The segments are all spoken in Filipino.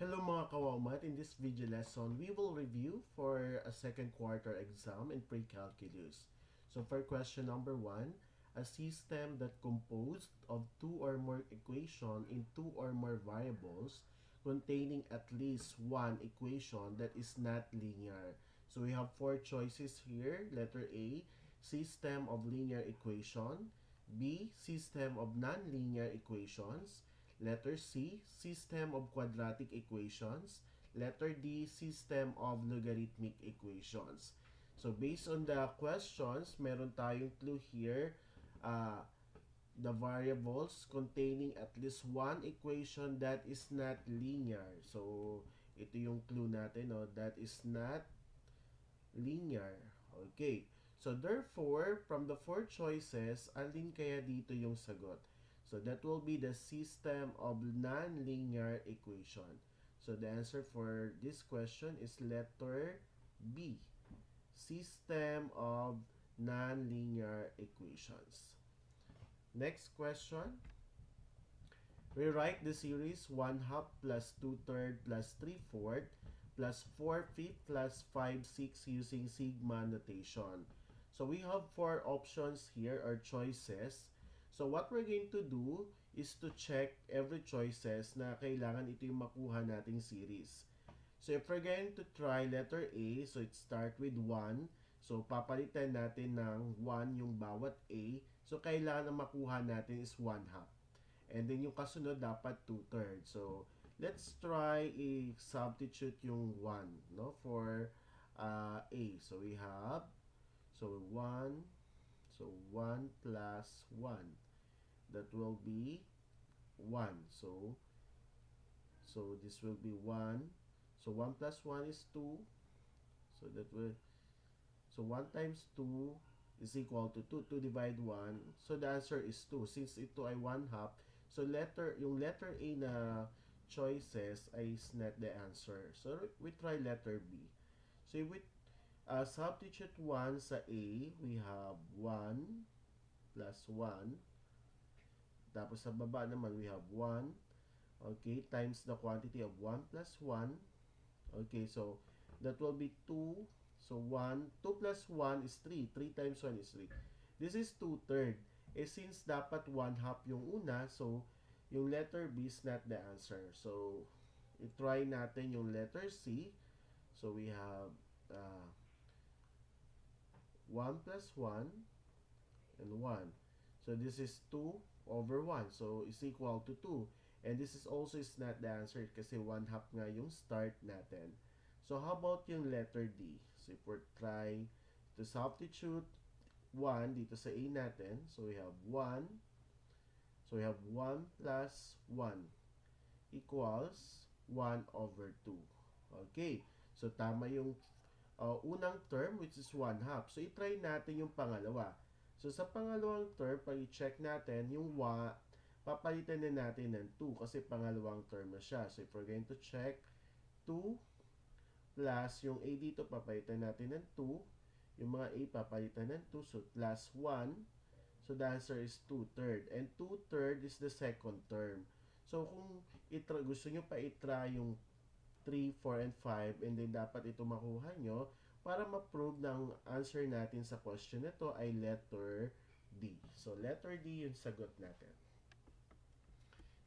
Hello mga kawaumat, in this video lesson, we will review for a second quarter exam in pre-calculus. So for question number 1, a system that composed of two or more equation in two or more variables containing at least one equation that is not linear. So we have four choices here. Letter A, system of linear equation. B, system of non-linear equations. Letter C, system of quadratic equations. Letter D, system of logarithmic equations. So based on the questions, meron tayong clue here. The variables containing at least one equation that is not linear. So ito yung clue natin, no? That is not linear. Okay. So therefore, from the four choices, alin kaya dito yung sagot? So that will be the system of non-linear equation. So the answer for this question is letter B. System of non-linear equations. Next question. Rewrite the series 1/2 plus 2/3 plus 3/4 plus 4/5 plus 5/6 using sigma notation. So we have four options here or choices. So what we're going to do is to check every choices na kailangan ito yung makuha nating series. So if we're going to try letter A, so it start with 1. So papalitan natin ng 1 yung bawat A. So kailangan na makuha natin is 1/2. And then yung kasunod dapat 2/3. So let's try i-substitute yung 1, no, for A. So we have 1, so 1 plus 1, that will be 1. So this will be 1. So 1 plus 1 is 2. So that will, so 1 times 2 is equal to 2. 2 divide 1. So the answer is 2. Since ito ay 1/2, so yung letter A na choices ay is not the answer. So we try letter B. So if we substitute 1 sa A, we have 1 plus 1. Tapos sa baba naman, we have 1. Okay, times the quantity of 1 plus 1. Okay, so that will be 2. So 2 plus 1 is 3. 3 times 1 is 3. This is 2/3. Since dapat 1/2 yung una, so yung letter B is not the answer. So, i-try natin yung letter C. So, we have 1 plus 1 and 1. So, this is 2 over 1. So, is equal to 2. And this is also is not the answer kasi 1/2 nga yung start natin. So, how about yung letter D? So, if we try to substitute 1 dito sa A natin, so we have 1. So we have 1 plus 1 equals 1 over 2. Okay. So tama yung unang term, which is 1/2. So i-try natin yung pangalawa. So sa pangalawang term, pag i-check natin yung papalitan na natin ng 2 kasi pangalawang term na siya. So if we're going to check 2 plus yung A dito, papalitan natin ng 2. Yung mga A papalitan ng 2, so plus 1. So the answer is 2/3. And 2/3 is the second term. So kung gusto nyo pa i-try yung 3, 4, and 5, and then dapat ito makuha nyo para ma-prove ng answer natin sa question na to ay letter D. So letter D yung sagot natin.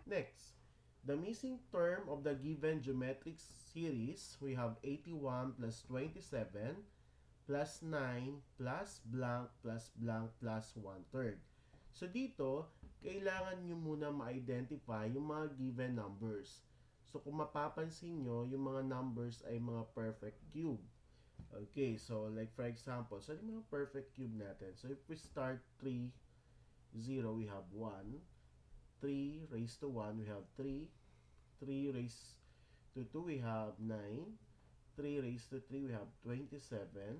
Next, the missing term of the given geometric series, we have 81 plus 27 plus 9 plus blank plus blank plus 1/3. So dito, kailangan nyo muna ma-identify yung mga given numbers. So kung mapapansin nyo, yung mga numbers ay mga perfect cube. Okay, so like for example, so yung mga perfect cube natin. So if we start 3, 0, we have 1. 3 raised to 1, we have 3. 3 raised to 2, we have 9. 3 raised to 3, we have 27.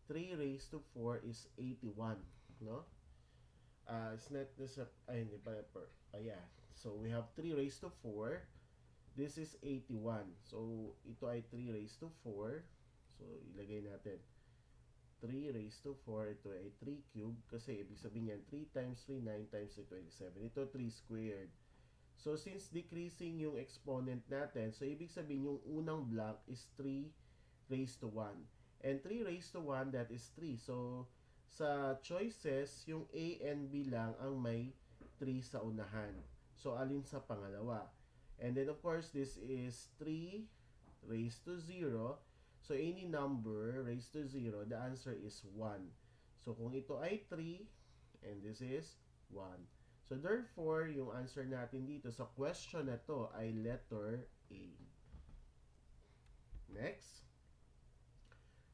3 raised to 4 is 81, no? It's not this, ay, hindi pa, yeah. So, we have 3 raised to 4. This is 81. So, ito ay 3 raised to 4. So, ilagay natin. 3 raised to 4, ito ay 3 cube. Kasi, ibig sabihin yan, 3 times 3, 9 times 3, 27. Ito, 3 squared. So, since decreasing yung exponent natin, so ibig sabihin yung unang blank is 3 raised to 1. And 3 raised to 1, that is 3. So, sa choices, yung A and B lang ang may 3 sa unahan. So, alin sa pangalawa? And then, of course, this is 3 raised to 0. So, any number raised to 0, the answer is 1. So, kung ito ay 3, and this is 1. So, therefore, yung answer natin dito sa question na to ay letter A. Next.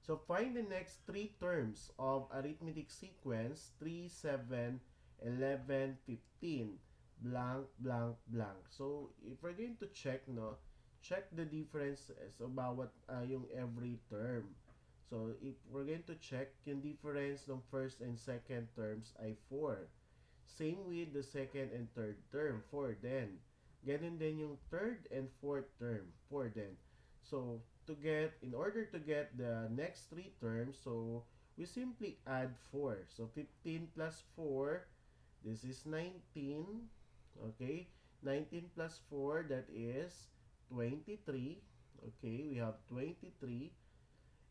So, find the next three terms of arithmetic sequence 3, 7, 11, 15, blank, blank, blank. So, if we're going to check, no, check the differences of bawat yung every term. So, if we're going to check, yung difference ng first and second terms ay 4. Same with the second and third term, 4 din. Ganun din yung third and fourth term, 4 din. So, in order to get the next three terms, so we simply add 4. So, 15 plus 4, this is 19. Okay, 19 plus 4, that is 23. Okay, we have 23.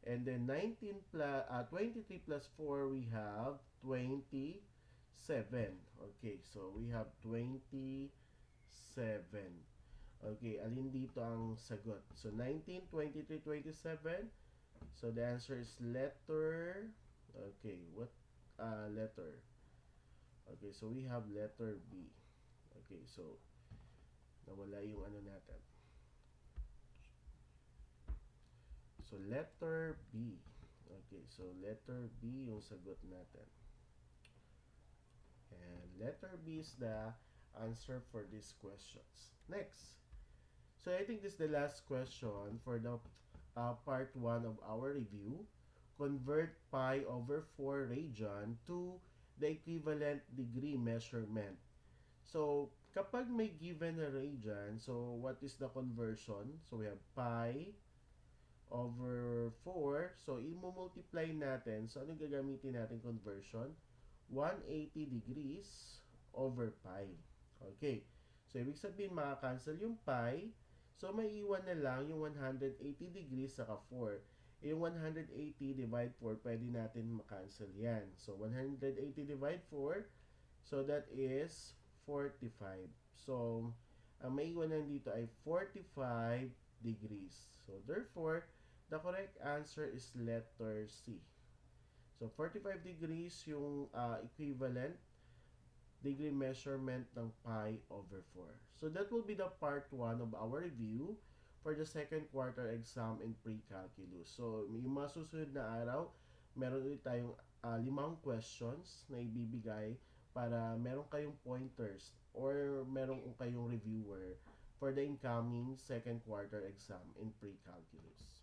And then 23 plus 4, we have 27. Okay, so we have 27. Okay, alin dito ang sagot? So 19, 23, 27. So the answer is letter. Okay, what letter? Okay, so we have letter B. Okay, so nawala yung ano natin. So letter B. Okay, so letter B yung sagot natin. And letter B is the answer for these questions. Next. So I think this is the last question for the part 1 of our review. Convert pi over 4 radian to the equivalent degree measurement. So, kapag may given na radian, so what is the conversion? So we have pi over 4. So, i-multiply natin. So, anong gagamitin natin conversion? 180 degrees over pi. Okay. So, ibig sabihin, makakancel yung pi. So, may iwan na lang yung 180 degrees saka 4. Yung 180 divide 4, pwede natin makancel yan. So, 180 divide 4. So, that is 45. So, ang may iwan lang dito ay 45 degrees. So, therefore, the correct answer is letter C. So, 45 degrees yung equivalent degree measurement ng pi over 4. So, that will be the part 1 of our review for the second quarter exam in pre-calculus. So, yung mga susunod na araw, meron ulit tayong 5 questions na ibibigay para meron kayong pointers or meron kayong reviewer for the incoming second quarter exam in pre-calculus.